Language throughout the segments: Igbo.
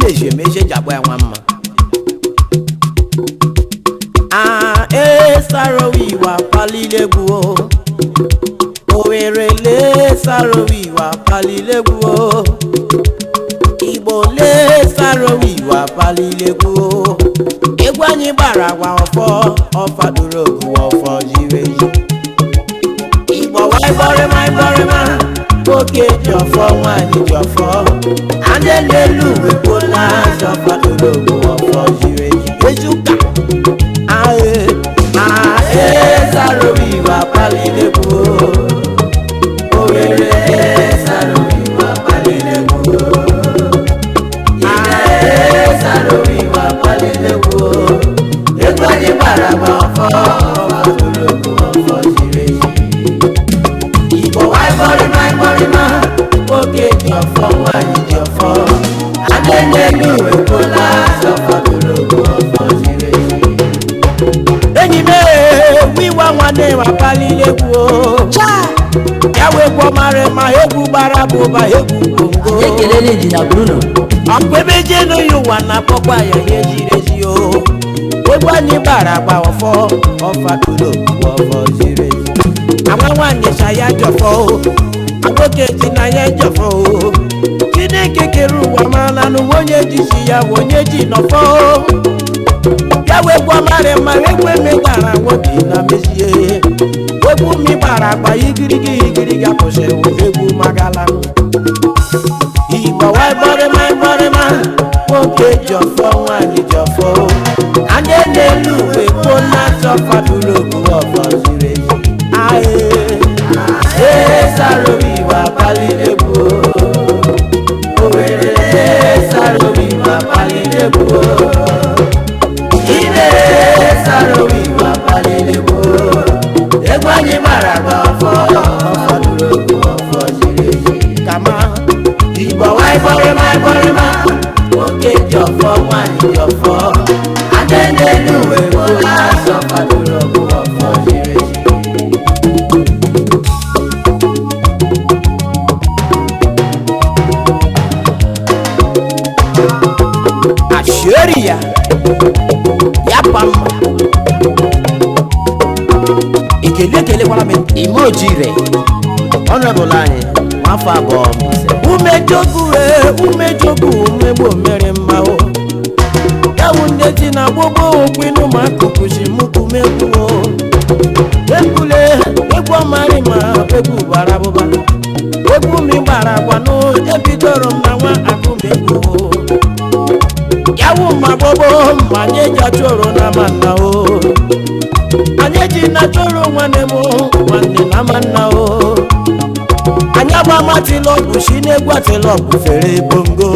meje meje jabo ya nwamma Saro Wiwa Apalila Egwu Owerri le Saro Wiwa Apalila Egwu Igbo le Saro Wiwa Apalila Egwu Egwu anyị gbara agwa ọfọ ọfaduru ogu ọfọ jiri eji Igbo wai bọrịma oke ji ọfọ nwanyị ji ọfọ Ndị n'elu wekwola ọfaduru ogu ọfọ jiri eji Ejuka Saro Wiwa Apalila Egwu Owerri Saro Wiwa Apalila Egwu Saro Wiwa Apalila Egwu Egwu anyị gbara agba ọfọ ọfaduru ogu ọfọ jiri eji Igbo wai bọrịma oke ji ọfọ nwanyị ji ọfọ Ndị n'elu wekwola ọfaduru ogu ọfọ jiri eji Enyi me Wiwa nwanne m Apalila Egwu ya wekwo mara ma egwu gbara bụba egwu bongo ekelele ji na Bruno ọkwebeje n'ụwa na pọkwa ya ihe jiri ezi o egwu anyị gbara agba ọfọ ọfaduru ogu ọfọ jiri ezi Agwa nwanyị sa ya jọfọ nwoke ji na ya jọfọ Chineke kere ụwa mana n'ụwa onye ji si ya onye ji nọfọ ya wekwo mara ma egwu emegbara nwoke na mezie egwu mi gbara agba igirigi apụsịrị egwu magala Igbo wai bọrịma nwoke ji ọfọ nwanyị ji ọfọ Ndị n'elu wekwo na-atọ ọfaduru ogu ọfọ ziri ezi Saro Wiwa Apalila Egwu Owerri Saro Wiwa Apalila Egwu Saro Wiwa Apalila Egwu Egwu anyị gbara agba ọfọ ọfaduru ogu ọfọ jiri eji Kama Igbo wai bọrịma nwoke ji ọfọ nwanyị ji ọfọ Ndị n'elu wekwola ọfaduru ogu ọfọ jiri eji Asheri ya pamba Ikele kwala me Imojire Honorable anyị Nwafọ abụọ umegbo mere mma o Yawu ndị ji na gbogbo okwinu ma akụkụ si mụkụ megbu o Ekwule egwu ọmarị ma egwu gbara abụba Egwu mi gbara agwa n'o ebidoro m na nwa akụmegbu o Yawu ma gbogbo ma anyị ji achọrọ na manna o Anyị ji na chọrọ nwanne na manna o Anyị agba matilọgwụ si n'egwu atilọgwụ fere bongo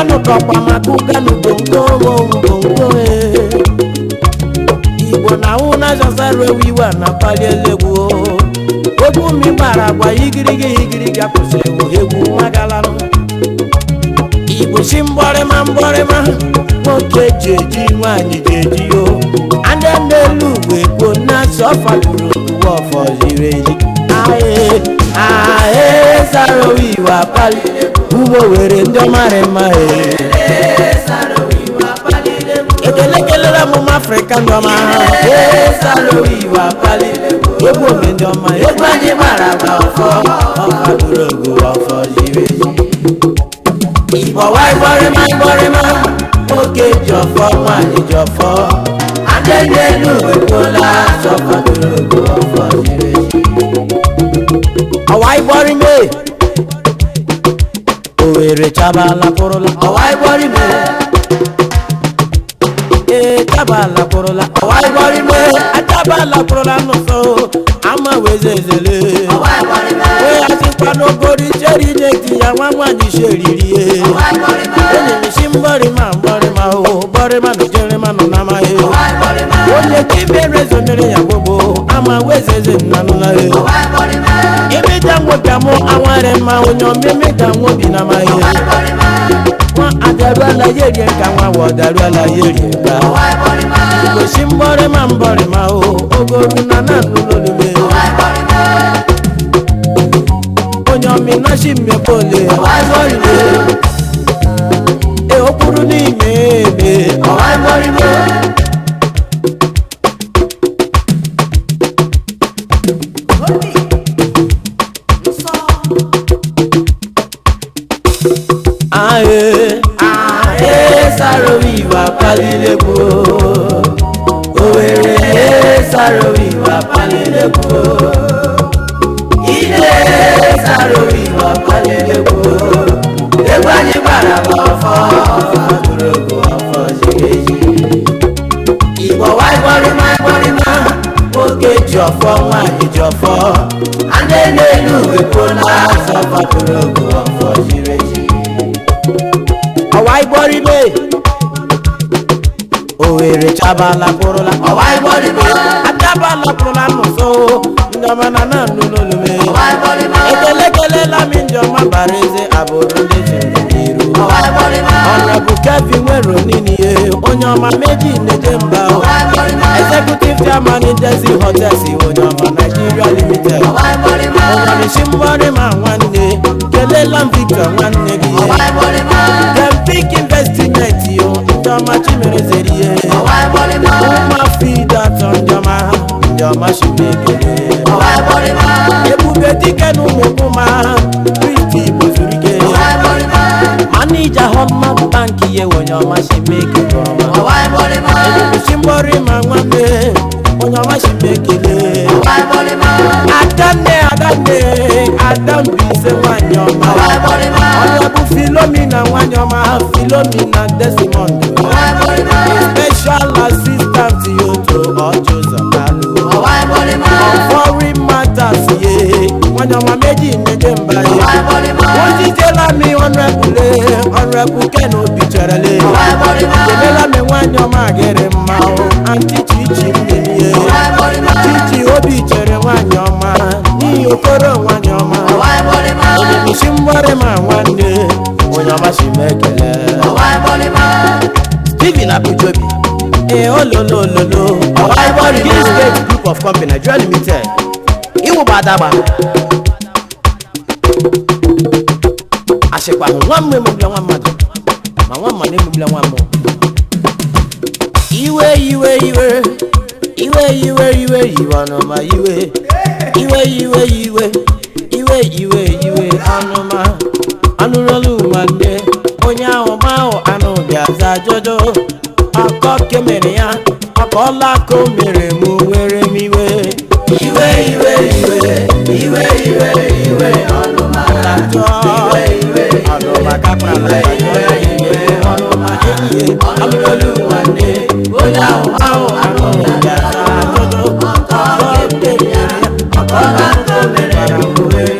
Anụtọkwa maka ụganụ bongo Igbo na ahụ na Saro Wiwa na Apalila Egwu Egwu mi gbara agwa igirigi apụsịrị egwu magalanụ Igbo si mgbọrịma nwoke ji eji nwanyị ji eji o Ndị n'elu wekwo na-asọ ọfaduru ogu ọfọ ziri ezi Saro Wiwa Apalila Egwu Owerri ndị ọmarị mma Saro Wiwa Apalila Egwu ekelere m Afrika ndị ọma Saro Wiwa Apalila Egwu ome ndị ọma egwu anyị gbara agba ọfọ ọfaduru ogu ọfọ jiri ezi Igbo wai bọrịma nwoke ji ọfọ nwanyị ji ọfọ Ndị n'elu wekwola ọfaduru ogu ọfọ jiri ezi Ọwai bọrịma Owerri chabala kwụrụla Ọwai bọrịma Chabala kwụrụla Ọwai bọrịma Achabala kwụrụla n'ụsọ ama wezezele Ọwai bọrịma Asịkwa n'okporo ichere inye ya nwa nwanyị sheriri Ọwai bọrịma Enyi m si mgbọrịma na jerema nọ n'amaghị Onye ka ibere zonere ya gbogbo ama wezeze nnanụla Ọwai bọrịma Imeda nwoke mụ anware mma onye omemeda nwobi na amaghị Nwa adaruala yerie nka nwa wọdaruala yerie nka Igbo si mgbọrịma ogoru na nanụlolume Onye omina si mmekole Ọwai bọrịma Saro Wiwa Apalila Egwu. Owerri Saro Wiwa Apalila Egwu. Ije Saro Wiwa Apalila Egwu. Egwu anyị gbara ọfọ ọfọ ziri ezi. Igbo wa ịgbọrịma oge ji ọfọ nwanyị ji ọfọ. Ndị na-elu ekwo na-azọ fatụrụ ogo ọfọ ziri ezi. Ọwa ịgbọrịme Owerri chabala pụrụla. Ọwa ịgbọrịme achabala pụrụla n'ụzọ ndị ọma na n'olulume. Ekele mi ndị ọma bara eze abụrụ ndị jere n'iru. Ọnụ bụ Kevin nwere onini onye ọma meji na-eje mba. Executive Chairman Ndezi Hotels onye ọma Nigeria Limited. Onye mgbọrị ma nwanne kelela m Victor nwanne gị. Dem big investment yo ndị ọma chimerezeri ihe. Ụma feed atọ ndị ọma shimekele. Ebube dike n'ụmụkụma Kristi Igbo zuru ike. Manija Hotman Bank ye onye ọma shimekele ọma. Ebube mgbọrị ma nwanne onye ọma shimekele. Adambise nwanyị ọma. Onye bụ Philomena nwanyị ọma Philomena Desmond. Special assistant yoto Ọjọzọbalụ. Foreign matters ye nwanyị ọma meji nneje mba ye. Ojijela mi Honorable Ken Obi Cherele. Jelela mi nwanyị ọma gere mma Aunty Chichi mmiri ye. Chichi Obi Chere nwanyị ọma n'ihi okoro nwanyị ọma. Onye mgbọrị ma nwanne onye ọma shimekele. Stephen Abujobi ololololo. This great group of company Nigeria Limited. Iwu badaba ashekwa nwa mmwe mubila nwa mmadụ ma nwa mmadụ emubila nwa mmụọ. Iwe ọnụma iwe ọnụma anụrụlụ nwanne onye ahụ mahụ anụ bịaza jojo akọ kemere ya aka ọla ka o mere mụ nwere m iwe ọnụma ọnụma kaprala ọnụma ehihie anụrụlụ nwanne onye ahụ mahụ anụ bịaza jojo akọ kemere ya aka ọla ka o mere mụ nwere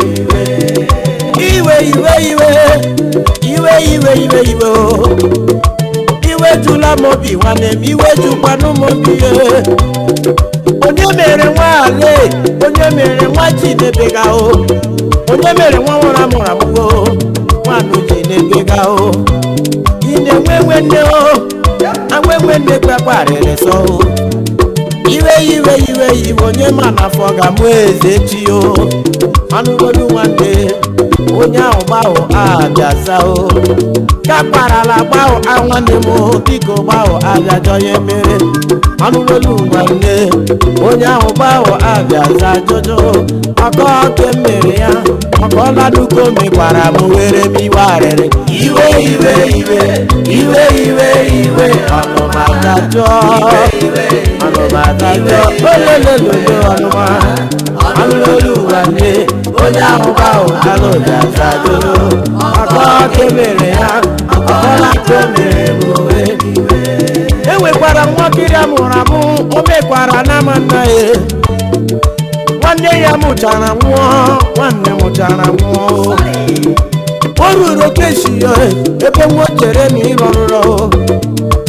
iwe jula mobi nwanne m iwe jukwanụ mobi ye. Onye mere nwa ale onye mere nwa ji nebega o onye mere nwa nwụrụ amụrụ nwanụ ji nebega o ine nwenwe nne kpakparịrị sọ iwe onye ma na afọ ga-amụ eze chi o anụgolu nwanne onye ahụ gbahụ abịaza o kakparala gbahụ nwanne m biko gbahụ abịajọ ya mere anụgolu nwanne onye ahụ gbahụ abịaza jọjọ maka ọke mere ya maka ọladuko mekwara m were m iwe arịrị iwe ọnụmadajọ olelelolo ọnụma anụlolu nwanne onye ahụ gbahụ alụja zajoro maka ọke mere ya ọlako mere m iwe. Enwekwara nwakiri amụrụ amụ o mekwara n'ama nna ya nwanne ya mụchara nwụọ nwanne mụchara nwụọ o ruru keshi ya ebe nwa chere na ịrọrụrọ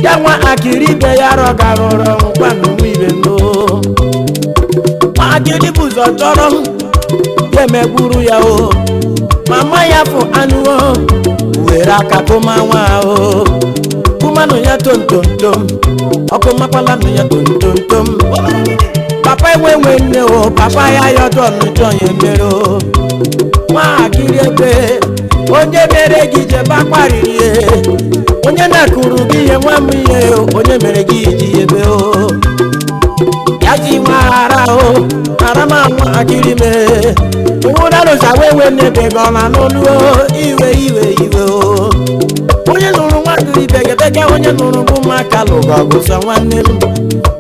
ya nwa akiri ibe ya rọgarụrọ nkwanụ ibe no akiri bụzọ chọrọ ya emegburu ya o mama ya fụ anụ were aka kụma nwa o kụmanụ ya tontontom ọkụ makwala nụ ya tontontom papa enwe nne o papa ya yọdọ n'ụjọ ya mere o nwakiri ebe onye mere gị jebe akparịrị ihe onye na-akụrụ gị ihe nwa m ihe onye mere gị iji ebe o ya aji nwara o arama nwa akirime ụra lo sawewe nebe gona n'olu iwe iwe iwe o onye nụrụ nwa dịrị begedege onye nụrụ bụ maka lụgọgụ sọ nwanne m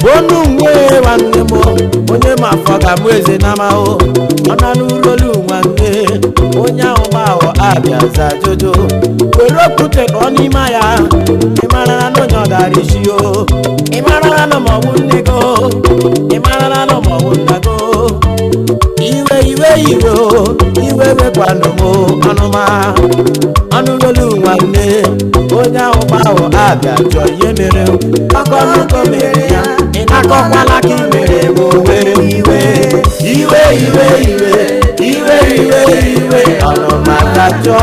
bonu nwe nwanne m onye ma afọ ga mụ eze nama o ọ na n'urolu nwanne onye ahụ gbahụ abịa za jojo were okwute ka ọ n'ime ya ịmara na onye ọ gara isi o ịmara na maọbụ nne go ịmara na maọbụ nna go iwe iwe iwe o iwe wekwanụ m ọnụma ọnụrolu nwanne onye ahụ gbahụ abịa chọọ ihe mere ọkọnụkọ mere ya ị na-akọkwala ka i mere m were iwe iwe iwe iwe iwe iwe iwe ọnụmata chọọ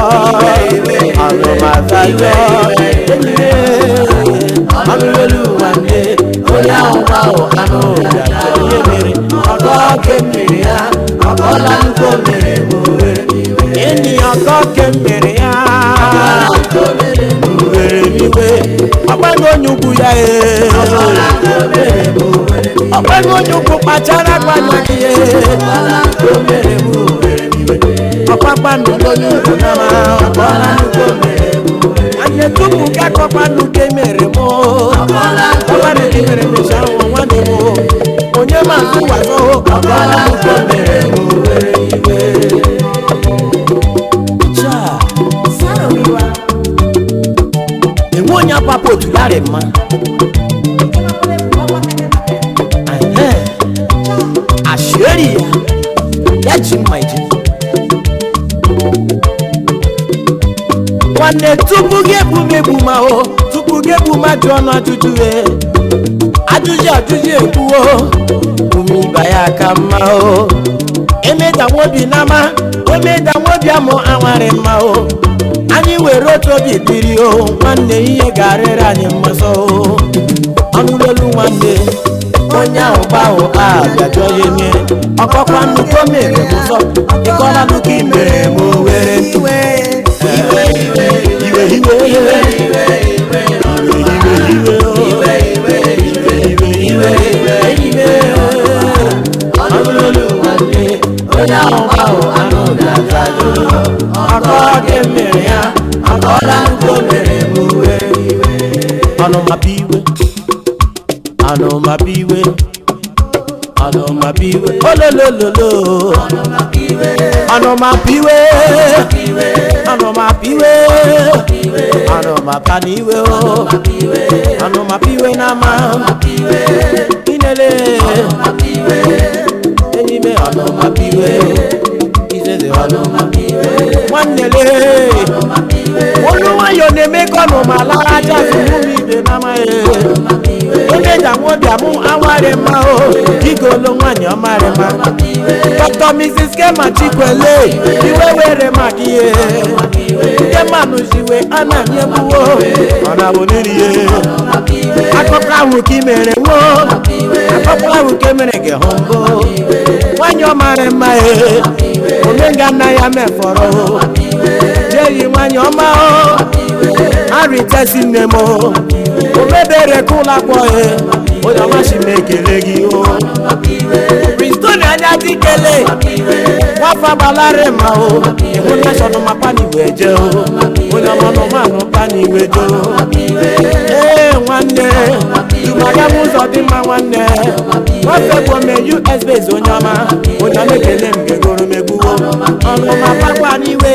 ọnụmata chọọ ọnụrolu nwanne onye ahụ gbahụ anụ ya chọọ ihe mere ọkọke mere ya ọkọla nnukwu mere m were enyi ọkọke mere ya were iwe ọgbago onye ukwu ya ọgbago onye ukwu kpachara gbanya gị ọkpakpanụ onye ukwu nama ọkpọla nnukwu mere anya tupu ka akọkpanụ ke mere m ọkpanụ ke mere mecha ụmụ nwanne m onye ma ntụkwasị ọkpọla nnukwu mere m were iwe Saro Wiwa enwe onye apapụ otu yarị mma asheri ya ji mma ije nwanne tupu gị egbu ma o tupu gị egbu ma jụọ ọnụ ajụjụ ekwuo ume ịba ya aka mma o emeda nwobi n'ama omeda nwobi amụ anwarị mma o anyị were otu obi biri o nwanne ihe ga-arịrị anyị mmasọ o ọnụrolu nwanne onye ahụ gbahụ abịajọ ya eme ọkọkwa nnukwu mere m ụzọ ịkọla nnukwu imere m were iwe iwe iwe iwe iwe iwe ọnụrolu nwanne onye ahụ gbahụ anụ ga-azajụ ọkọke mere ya ọkọla nnukwu mere m were iwe ọnụmabiwe ọnụmabiwe ọnụmabiwe ololololo ọnụmabiwe ọnụmabiwe ọnụmapaniwe ọnụmabiwe n'ama inele enyime ọnụmabiwe izeze ọnụmabiwe nwannele olu nwayọ na-eme ka ọnụmala aja zụrụ ibe n'ama omeja nwobi amụ anwarị mma o igolo nwanyị ọmarị mma Dr. Mrs. Kema Chikwele iwe were maka ihe ndị mmanụ ziwe a na-anye gbuwo ọ na-abụ n'irihe akụkọ ahụ ka i mere nwo akụkọ ahụ ka emere gị hụ mbụ nwanyị ọmarị mma omenga nna ya mefọrọ jeyi nwanyị ọma o arịtesi nne m omebere kụla kpọhe onye ọmachi m ekele gị o Bristol anya dị kele nwafa gbalarị ma o ịhụ nashọn mapani wee je o onye ọmanụmanụ pani wee je o nwanne jumaya m ụzọ dị mma nwanne nwafe bụ ome US base onye ọma onye ọma ekele m gegoro m egbuwo ọnụmapakwa n'iwe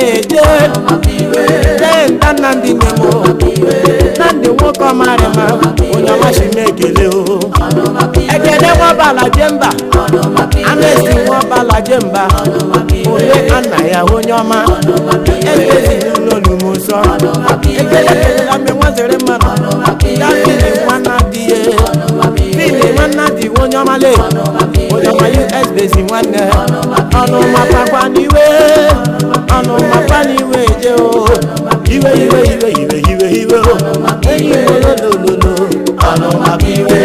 jee ntanna ndị nne m na ndị nwoke ọmarị ma onye ọmachi m ekele o ekele nwabala jemba anesti nwabala jemba onye anna ya onye ọma ekezi n'ụlọ m nsọ ekele mbe nwazere mmanụ ya fili nwanna dị ye fili nwanna dị onye ọma le onye ọma US base nwanne ọnụmapakwa n'iwe ọnụmapa n'iwe je o iwe iwe iwe iwe iwe iwe o enyi olololo ọnụmapa iwe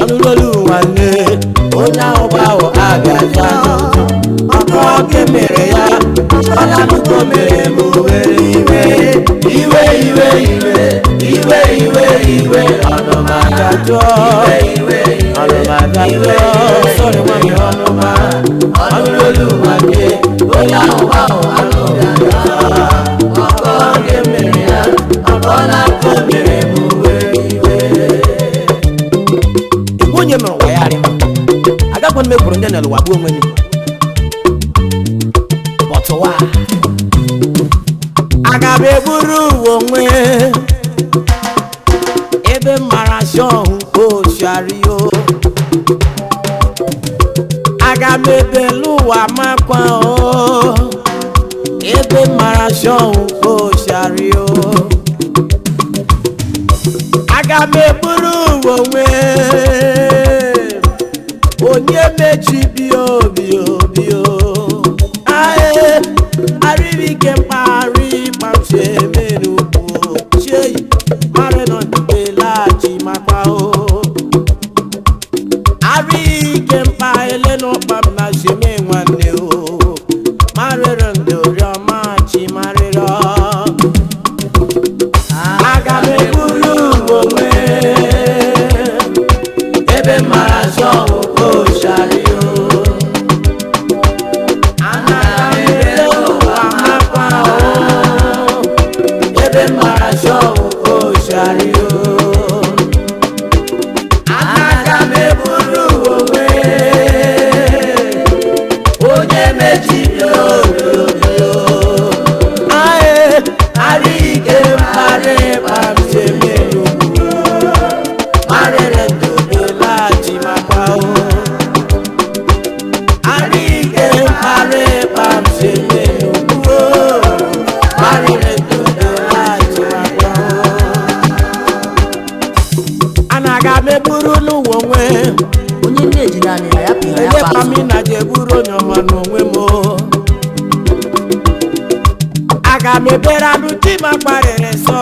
ọnụrolu nwanne onye ahụ gbahụ abịaja ọkọke mere ya ọla nnukwu mere m were iwe iwe ọnụmagajo ọnụmagajo sọrọ nwanyị ọnụma ọnụlolu nwanne onye ahụ anụ ọkọ nke mere ya ọkọ na-akọ mere m iwe onye mere ụwa ya arịma agakwa m ekwuru ndị n'ụwa gbuo onwe m bọtụwa aga m eburu onwe ebe mara shọhụ oshario aga m ebelu ụwa makwa ebe mara shọhụ oshario aga m eburu onwe onye mechibi obi arịrịke mkparị kpamche mere ugwu chei mara nọ ndịbelachi makwa arịrịke mkpa elenụkpa m na sheme nwanne marịrị ndị oriọma chi marịrị aga m eburu onwe ebe mara shọhụ oshario ebe mara shọhụ oshario aga m eburu onwe onye mechiri obi arịghị mkparị kpamchemenu marịrị ndụbelachi makwa arịghị mkparị kpamchemenu marịrị ndụbelachi makwa anaga m eburu n'ụwa onwe onye nne ejiri anyị ya pịa ya elekwa m na je eburu onye ọma n'onwe m aga m ebere anụ chi ma kparịrị nsọ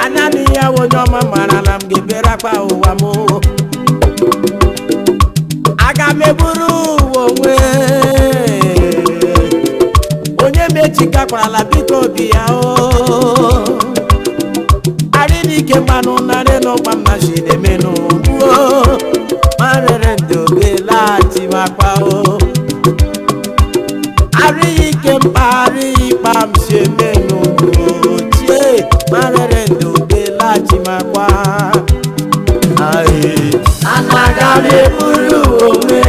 ananị ya onye ọma mara na m ga-ebere akpa ụwa m aga m eburu ụwa onwe onye mechikakwarala biko obi ya arịrịke mmanụ narị n'ụkpa m na chidemenụ marịrị ndị obelaghachi makwa arịrịke mkparị ịkpa m shemenu chie marịrị ndị obelaghachi makwa anaga m eburu onwe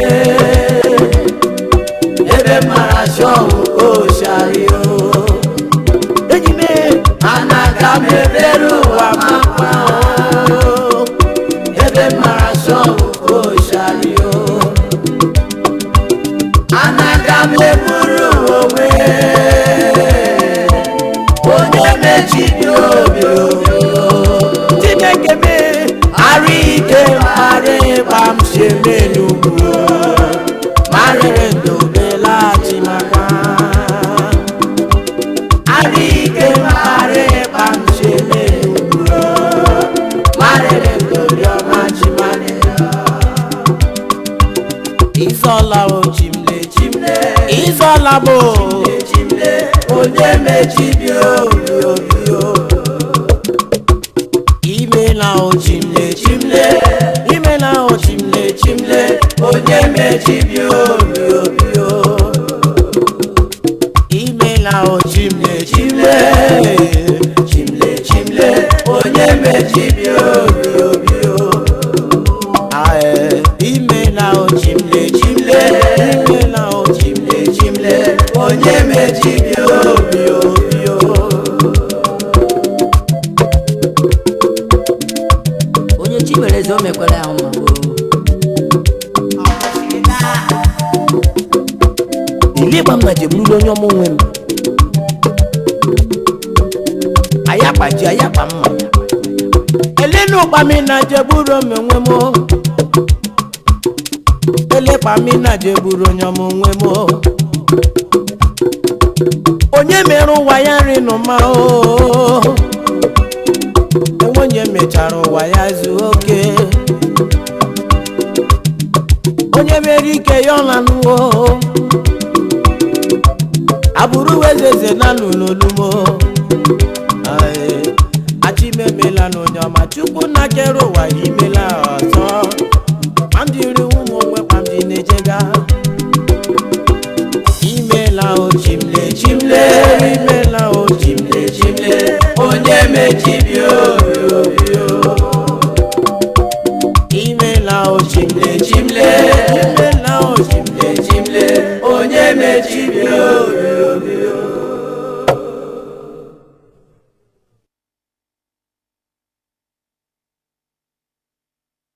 ebe mara shọhụ oshario enyi m anaga m ebere ụwa makwa ebe mara shọhụ oshario anaga m eburu onwe onye mechiri obi Chineke me arịghị mkparị kpamchemenu marịrị ndụbelachi makwa arịghị mkparị kpamchemenu marịrị ndụriọma chi marịrị izola chimle izola bụ chimle onye mechibi obi imela chimle imela chimle onye mechibi obi imela chimle onye mechibi obi imela chimle imela chimle onye mechibi obi onye chi mere eze o mekwara ya mma ilegba m na jeburulu onye ọmụ nwe m ayakpaji ayakpa mma elenu ụkpami na jeburu m onwe m elekpami na jeburu onye ọmụ nwe m onye mere ụwa ya nri n'ụma enwenye mechara ụwa ya zuo oke